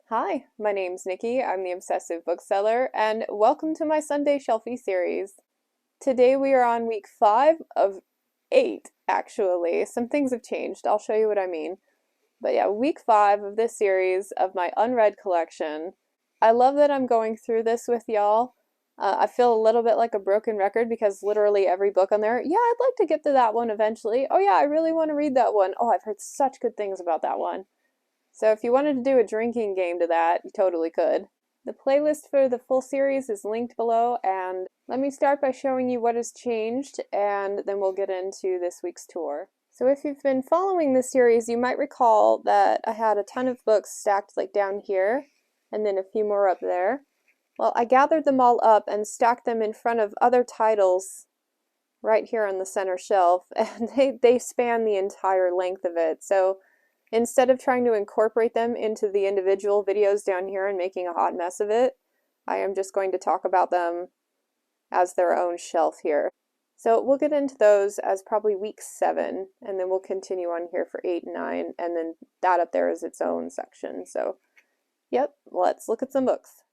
Hi, my name's Nikki. I'm the Obsessive Bookseller, and welcome to my Sunday Shelfie series. Today we are on week 5 of 8, actually. Some things have changed. I'll show you what I mean. But yeah, week 5 of this series of my unread collection. I love that I'm going through this with y'all. I feel a little bit like a broken record because literally every book on there, yeah, I'd like to get to that one eventually. Oh yeah, I really want to read that one. Oh, I've heard such good things about that one. So if you wanted to do a drinking game to that, you totally could. The playlist for the full series is linked below, and let me start by showing you what has changed, and then we'll get into this week's tour. So if you've been following this series, you might recall that I had a ton of books stacked like down here, and then a few more up there. Well, I gathered them all up and stacked them in front of other titles right here on the center shelf, and they span the entire length of it. So instead of trying to incorporate them into the individual videos down here and making a hot mess of it, I am just going to talk about them as their own shelf here. So we'll get into those as probably week 7, and then we'll continue on here for 8 and 9, and then that up there is its own section. So, yep, let's look at some books.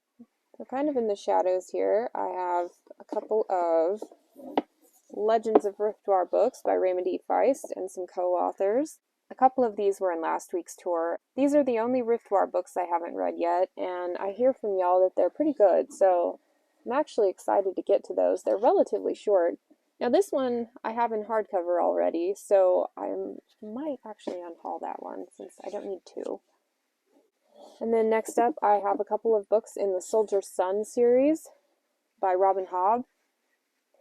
So kind of in the shadows here, I have a couple of Legends of Riftwar books by Raymond E. Feist and some co-authors. A couple of these were in last week's tour. These are the only Riftwar books I haven't read yet, and I hear from y'all that they're pretty good, so I'm actually excited to get to those. They're relatively short. Now this one I have in hardcover already, so I might actually unhaul that one since I don't need to. And then next up I have a couple of books in the Soldier's Son series by Robin Hobb,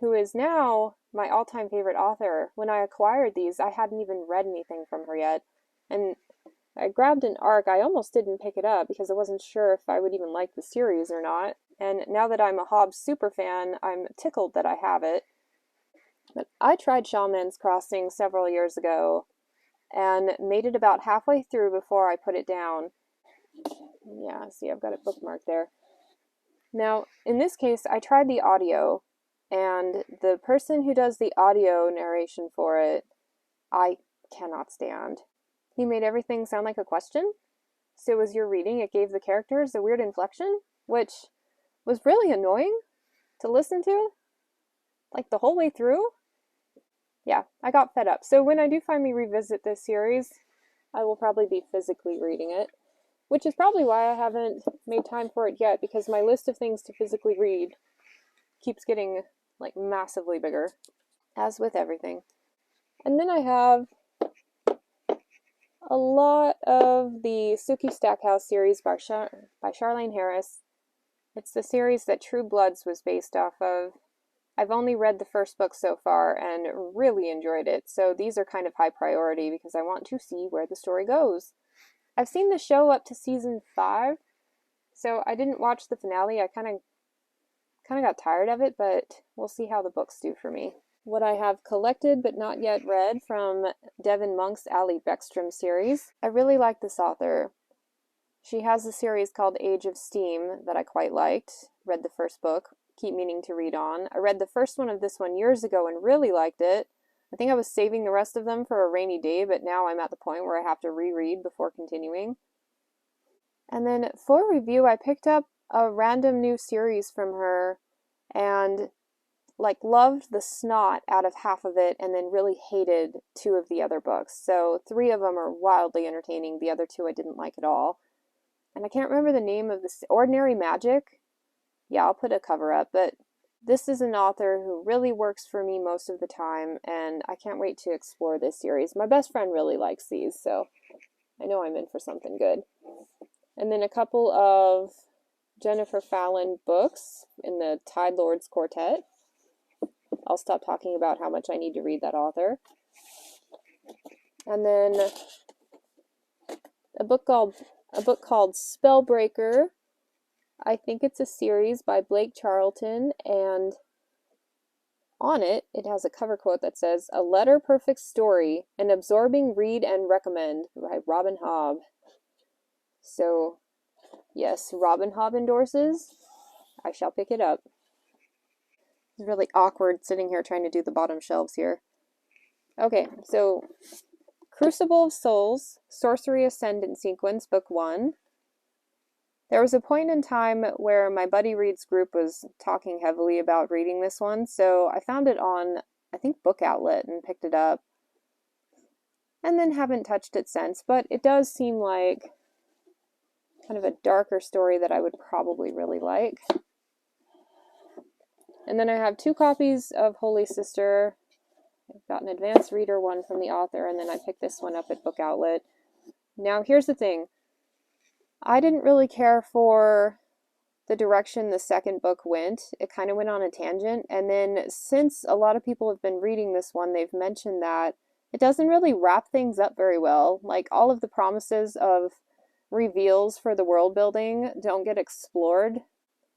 who is now my all-time favorite author. When I acquired these, I hadn't even read anything from her yet, and I grabbed an ARC. I almost didn't pick it up because I wasn't sure if I would even like the series or not, and now that I'm a Hobbs super fan, I'm tickled that I have it. But I tried Shaman's Crossing several years ago and made it about halfway through before I put it down. Yeah, see, I've got it bookmarked there. Now, in this case, I tried the audio, and the person who does the audio narration for it, I cannot stand. He made everything sound like a question. So as you're reading, it gave the characters a weird inflection, which was really annoying to listen to, like the whole way through. Yeah, I got fed up. So when I do finally revisit this series, I will probably be physically reading it, which is probably why I haven't made time for it yet, because my list of things to physically read keeps getting like massively bigger, as with everything. And then I have a lot of the Suki Stackhouse series by Charlaine Harris. It's the series that True Bloods was based off of. I've only read the first book so far and really enjoyed it, so these are kind of high priority because I want to see where the story goes. I've seen the show up to season 5, so I didn't watch the finale. I kind of got tired of it, but we'll see how the books do for me. What I have collected but not yet read from Devin Monk's Ally Beckstrom series. I really like this author. She has a series called Age of Steam that I quite liked. Read the first book, keep meaning to read on. I read the first one of this one years ago and really liked it. I think I was saving the rest of them for a rainy day, but now I'm at the point where I have to reread before continuing. And then for review, I picked up a random new series from her and like loved the snot out of half of it and then really hated 2 of the other books. So 3 of them are wildly entertaining. The other 2 I didn't like at all. And I can't remember the name of this. Ordinary Magic? Yeah, I'll put a cover up, but this is an author who really works for me most of the time, and I can't wait to explore this series. My best friend really likes these, so I know I'm in for something good. And then a couple of Jennifer Fallon books in the Tide Lords Quartet. I'll stop talking about how much I need to read that author. And then a book called Spellbreaker. I think it's a series by Blake Charlton, and on it, it has a cover quote that says, "A letter perfect story, an absorbing read and recommend" by Robin Hobb. So, yes, Robin Hobb endorses. I shall pick it up. It's really awkward sitting here trying to do the bottom shelves here. Okay, so Crucible of Souls, Sorcery Ascendant Sequence, Book 1. There was a point in time where my Buddy Reads group was talking heavily about reading this one, so I found it on, I think, Book Outlet and picked it up, and then haven't touched it since, but it does seem like kind of a darker story that I would probably really like. And then I have 2 copies of Holy Sister. I've got an advanced reader one from the author, and then I picked this one up at Book Outlet. Now, here's the thing. I didn't really care for the direction the second book went. It kind of went on a tangent, and then since a lot of people have been reading this one, they've mentioned that it doesn't really wrap things up very well. Like, all of the promises of reveals for the world building don't get explored,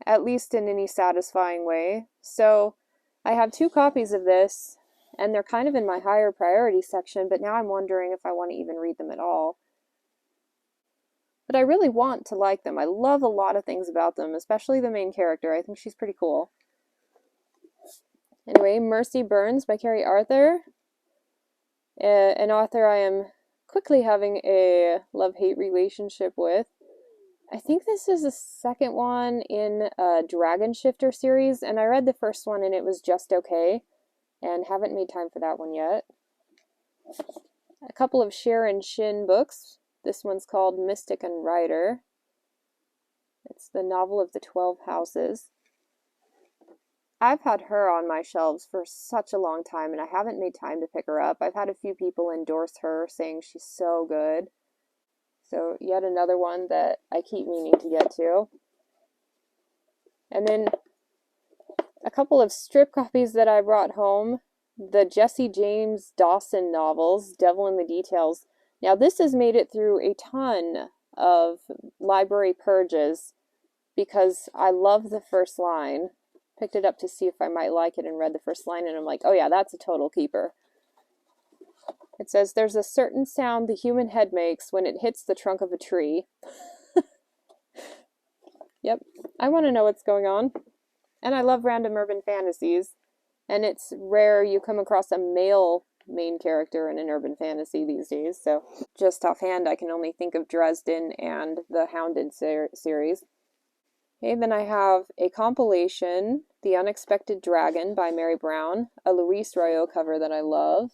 at least in any satisfying way. So I have 2 copies of this, and they're kind of in my higher priority section, but now I'm wondering if I want to even read them at all. But I really want to like them. I love a lot of things about them, especially the main character. I think she's pretty cool. Anyway, Mercy Burns by Carrie Arthur. An author I am quickly having a love-hate relationship with. I think this is the second one in a Dragon Shifter series, and I read the first one and it was just okay, and haven't made time for that one yet. A couple of Sharon Shin books. This one's called Mystic and Rider. It's the novel of the 12 houses. I've had her on my shelves for such a long time, and I haven't made time to pick her up. I've had a few people endorse her, saying she's so good. So yet another one that I keep meaning to get to. And then a couple of strip copies that I brought home. The Jesse James Dawson novels, Devil in the Details. Now this has made it through a ton of library purges because I love the first line. Picked it up to see if I might like it and read the first line, and I'm like, oh yeah, that's a total keeper. It says, there's a certain sound the human head makes when it hits the trunk of a tree. Yep, I want to know what's going on. And I love random urban fantasies. And it's rare you come across a male main character in an urban fantasy these days. So just offhand, I can only think of Dresden and the Hounded series. Okay, then I have a compilation, The Unexpected Dragon by Mary Brown, a Louise Royaux cover that I love.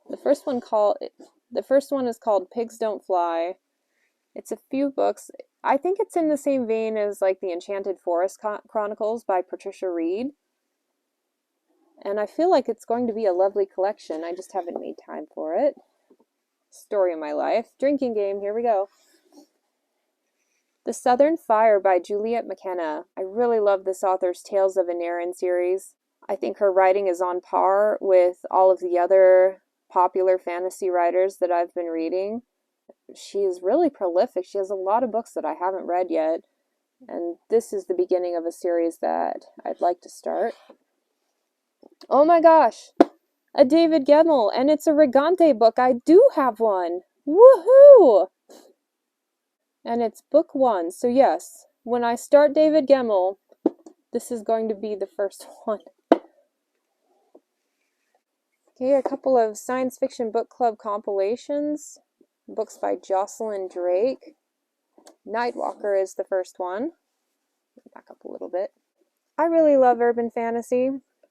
The first one is called Pigs Don't Fly. It's a few books. I think it's in the same vein as like the Enchanted Forest Chronicles by Patricia Reed. And I feel like it's going to be a lovely collection. I just haven't made time for it. Story of my life. Drinking game, here we go. The Southern Fire by Juliet McKenna. I really love this author's Tales of Aneurin series. I think her writing is on par with all of the other popular fantasy writers that I've been reading. She is really prolific. She has a lot of books that I haven't read yet, and this is the beginning of a series that I'd like to start. Oh my gosh, a David Gemmell, and it's a Regante book. I do have one. Woohoo! And it's book 1, so yes, when I start David Gemmell, this is going to be the first one. Okay, a couple of science fiction book club compilations. Books by Jocelyn Drake. Nightwalker is the first one. Back up a little bit. I really love urban fantasy,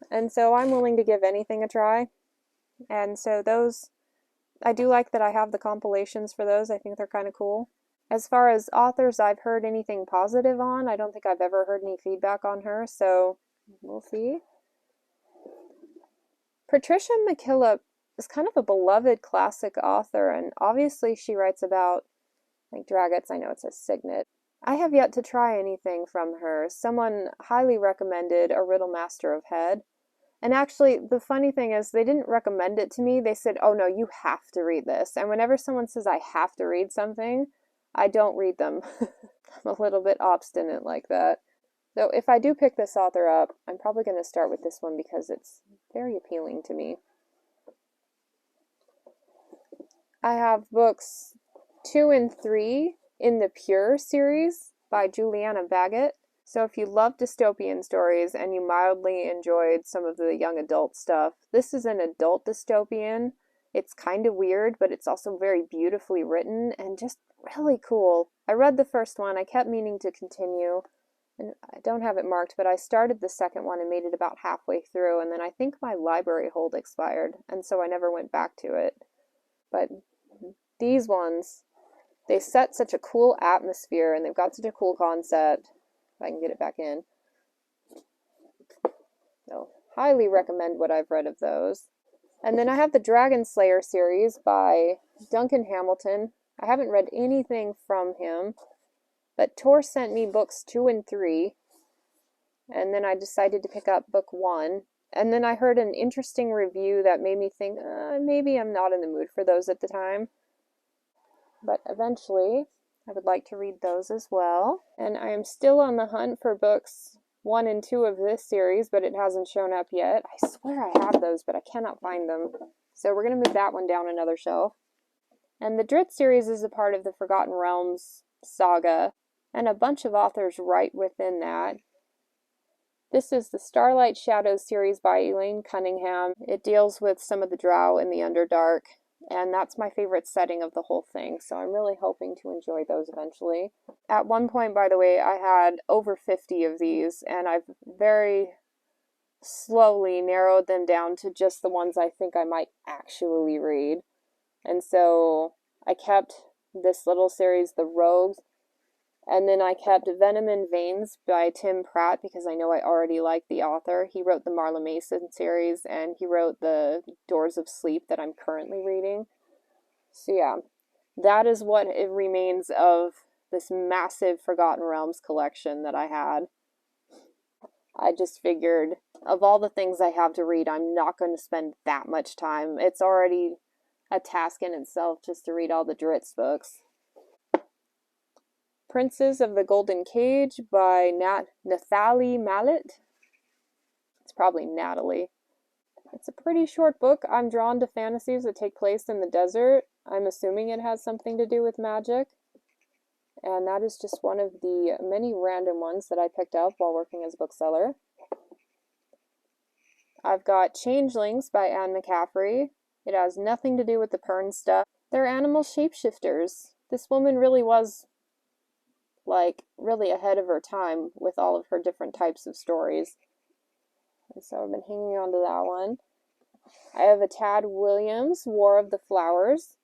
and so I'm willing to give anything a try. And so those, I do like that I have the compilations for those. I think they're kind of cool. As far as authors I've heard anything positive on, I don't think I've ever heard any feedback on her, so we'll see. Patricia McKillop is kind of a beloved classic author, and obviously she writes about like Dragons. I know it says Signet. I have yet to try anything from her. Someone highly recommended A Riddle Master of Head. And actually, the funny thing is, they didn't recommend it to me. They said, oh no, you have to read this. And whenever someone says I have to read something, I don't read them. I'm a little bit obstinate like that. So if I do pick this author up, I'm probably going to start with this one because it's very appealing to me. I have books 2 and 3 in the Pure series by Juliana Baggett. So if you love dystopian stories and you mildly enjoyed some of the young adult stuff, this is an adult dystopian. It's kind of weird, but it's also very beautifully written and just really cool. I read the first one, I kept meaning to continue, and I don't have it marked, but I started the second one and made it about halfway through, and then I think my library hold expired, and so I never went back to it. But these ones, they set such a cool atmosphere, and they've got such a cool concept. If I can get it back in. So, highly recommend what I've read of those. And then I have the Dragon Slayer series by Duncan Hamilton. I haven't read anything from him, but Tor sent me books 2 and 3, and then I decided to pick up book 1. And then I heard an interesting review that made me think, maybe I'm not in the mood for those at the time. But eventually, I would like to read those as well. And I am still on the hunt for books 1 and 2 of this series, but it hasn't shown up yet. I swear I have those, but I cannot find them. So we're going to move that one down another shelf. And the Drizzt series is a part of the Forgotten Realms saga, and a bunch of authors write within that. This is the Starlight Shadows series by Elaine Cunningham. It deals with some of the Drow in the Underdark, and that's my favorite setting of the whole thing, so I'm really hoping to enjoy those eventually. At one point, by the way, I had over 50 of these, and I've very slowly narrowed them down to just the ones I think I might actually read. And so I kept this little series, The Rogues, and then I kept Venom in Veins by Tim Pratt because I know I already like the author. He wrote the Marla Mason series, and he wrote the Doors of Sleep that I'm currently reading. So yeah, that is what it remains of this massive Forgotten Realms collection that I had. I just figured, of all the things I have to read, I'm not going to spend that much time. It's already a task in itself just to read all the Drizzt books. Princes of the Golden Cage by Nathalie Mallet. It's probably Natalie. It's a pretty short book. I'm drawn to fantasies that take place in the desert. I'm assuming it has something to do with magic. And that is just one of the many random ones that I picked up while working as a bookseller. I've got Changelings by Anne McCaffrey. It has nothing to do with the Pern stuff. They're animal shapeshifters. This woman really was, really ahead of her time with all of her different types of stories. And so I've been hanging on to that one. I have a Tad Williams, War of the Flowers.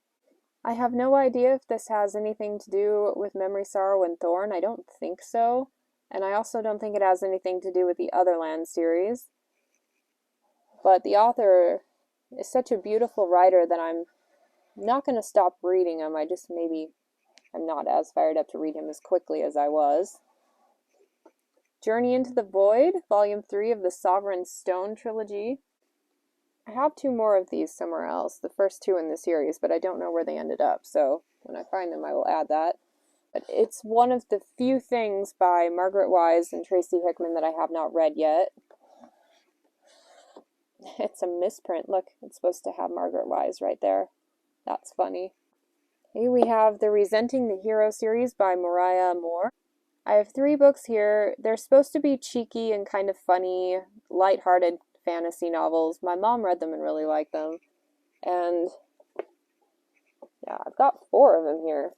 I have no idea if this has anything to do with Memory, Sorrow, and Thorn. I don't think so. And I also don't think it has anything to do with the Otherland series. But the author is such a beautiful writer that I'm not going to stop reading him. I'm not as fired up to read him as quickly as I was. Journey into the Void, Volume 3 of the Sovereign Stone trilogy. I have 2 more of these somewhere else, the first 2 in the series, but I don't know where they ended up, so when I find them I will add that. But it's one of the few things by Margaret Wise and Tracy Hickman that I have not read yet. It's a misprint. Look, it's supposed to have Margaret Wise right there. That's funny. Here we have the Resenting the Hero series by Mariah Moore. I have 3 books here. They're supposed to be cheeky and kind of funny, lighthearted fantasy novels. My mom read them and really liked them. And yeah, I've got 4 of them here.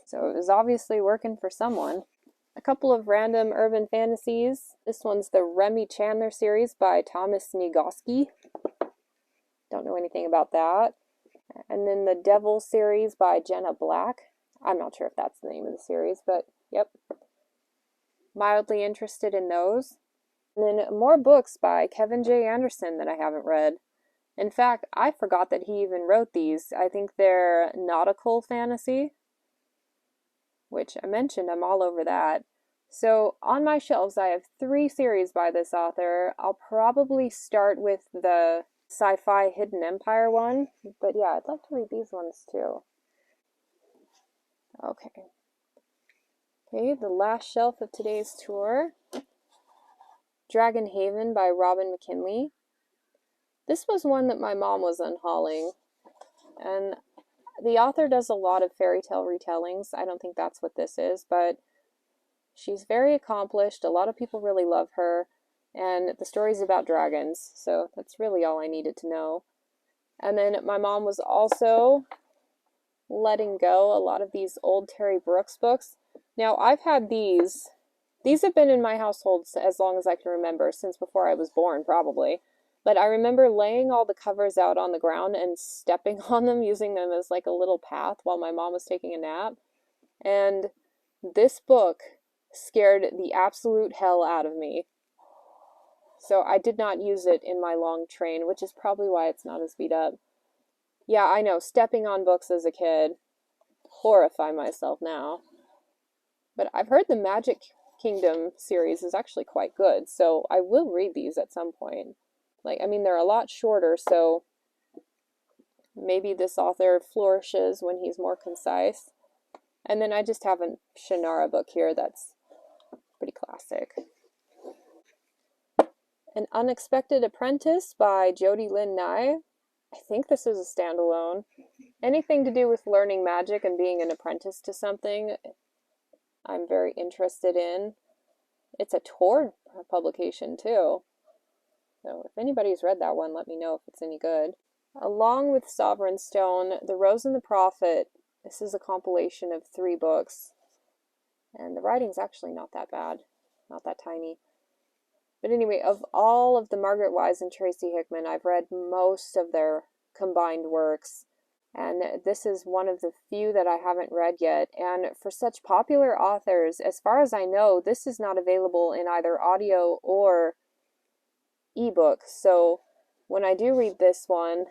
So it was obviously working for someone. A couple of random urban fantasies. This one's the Remy Chandler series by Thomas Sniegoski. Don't know anything about that. And then the Devil series by Jenna Black. I'm not sure if that's the name of the series, but yep. Mildly interested in those. And then more books by Kevin J. Anderson that I haven't read. In fact, I forgot that he even wrote these. I think they're nautical fantasy, which I mentioned, I'm all over that. So on my shelves, I have 3 series by this author. I'll probably start with the sci-fi Hidden Empire one, but yeah, I'd like to read these ones too. Okay, the last shelf of today's tour. Dragon Haven by Robin McKinley. This was one that my mom was unhauling, and the author does a lot of fairy tale retellings. I don't think that's what this is, but she's very accomplished. A lot of people really love her, and the story's about dragons, so that's really all I needed to know. And then my mom was also letting go a lot of these old Terry Brooks books. Now, I've had these. These have been in my household as long as I can remember, since before I was born, probably. But I remember laying all the covers out on the ground and stepping on them, using them as like a little path while my mom was taking a nap. And this book scared the absolute hell out of me. So I did not use it in my long train, which is probably why it's not as beat up. Yeah, I know, stepping on books as a kid, horrify myself now. But I've heard the Magic Kingdom series is actually quite good, so I will read these at some point. Like, I mean, they're a lot shorter, so maybe this author flourishes when he's more concise. And then I just have a Shannara book here that's pretty classic. An Unexpected Apprentice by Jody Lynn Nye. I think this is a standalone. Anything to do with learning magic and being an apprentice to something, I'm very interested in. It's a Tor publication too. So if anybody's read that one, let me know if it's any good. Along with Sovereign Stone, The Rose and the Prophet. This is a compilation of 3 books. And the writing's actually not that bad. Not that tiny. But anyway, of all of the Margaret Wise and Tracy Hickman, I've read most of their combined works. And this is one of the few that I haven't read yet. And for such popular authors, as far as I know, this is not available in either audio or ebook. So when I do read this one,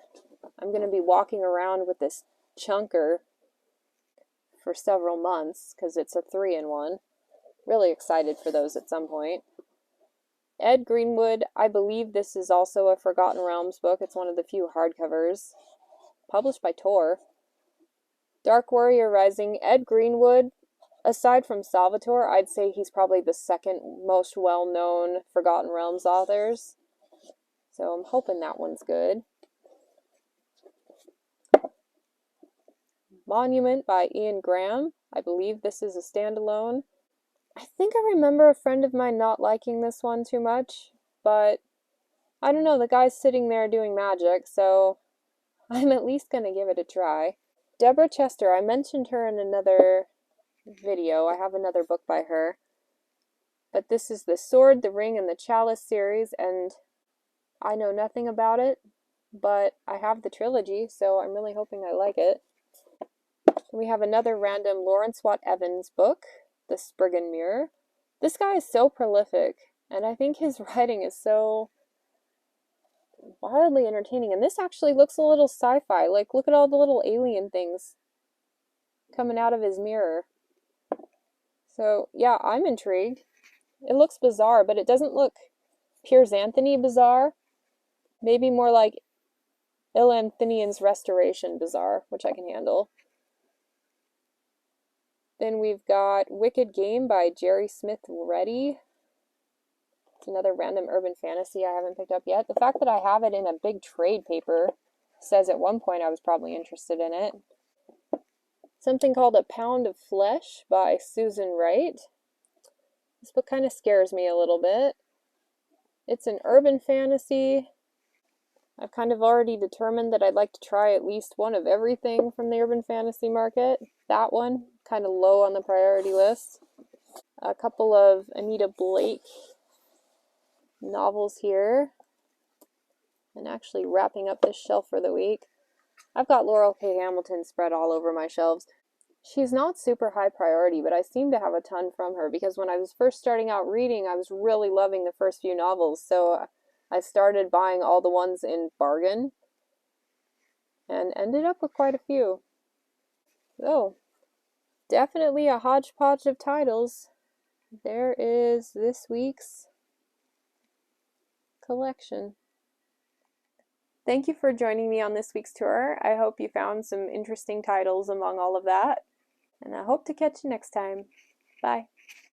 I'm going to be walking around with this chunker for several months because it's a 3-in-1. Really excited for those at some point. Ed Greenwood, I believe this is also a Forgotten Realms book. It's one of the few hardcovers. Published by Tor. Dark Warrior Rising. Ed Greenwood, aside from Salvatore, I'd say he's probably the second most well-known Forgotten Realms authors. So I'm hoping that one's good. Monument by Ian Graham. I believe this is a standalone. I think I remember a friend of mine not liking this one too much, but I don't know, the guy's sitting there doing magic, so I'm at least going to give it a try. Deborah Chester, I mentioned her in another video. I have another book by her. But this is the Sword, the Ring, and the Chalice series, and I know nothing about it, but I have the trilogy, so I'm really hoping I like it. We have another random Lawrence Watt Evans book, The Spriggan Mirror. This guy is so prolific, and I think his writing is so wildly entertaining. And this actually looks a little sci-fi. Like, look at all the little alien things coming out of his mirror. So, yeah, I'm intrigued. It looks bizarre, but it doesn't look Piers Anthony bizarre. Maybe more like Ilanthinian's Restoration bizarre, which I can handle. Then we've got Wicked Game by Jerry Smith Reddy. It's another random urban fantasy I haven't picked up yet. The fact that I have it in a big trade paper says at one point I was probably interested in it. Something called A Pound of Flesh by Susan Wright. This book kind of scares me a little bit. It's an urban fantasy. I've kind of already determined that I'd like to try at least one of everything from the urban fantasy market. That one, kind of low on the priority list. A couple of Anita Blake novels here. And actually wrapping up this shelf for the week. I've got Laurel K. Hamilton spread all over my shelves. She's not super high priority, but I seem to have a ton from her because when I was first starting out reading, I was really loving the first few novels. So I started buying all the ones in bargain and ended up with quite a few. So, definitely a hodgepodge of titles. There is this week's collection. Thank you for joining me on this week's tour. I hope you found some interesting titles among all of that. And I hope to catch you next time. Bye.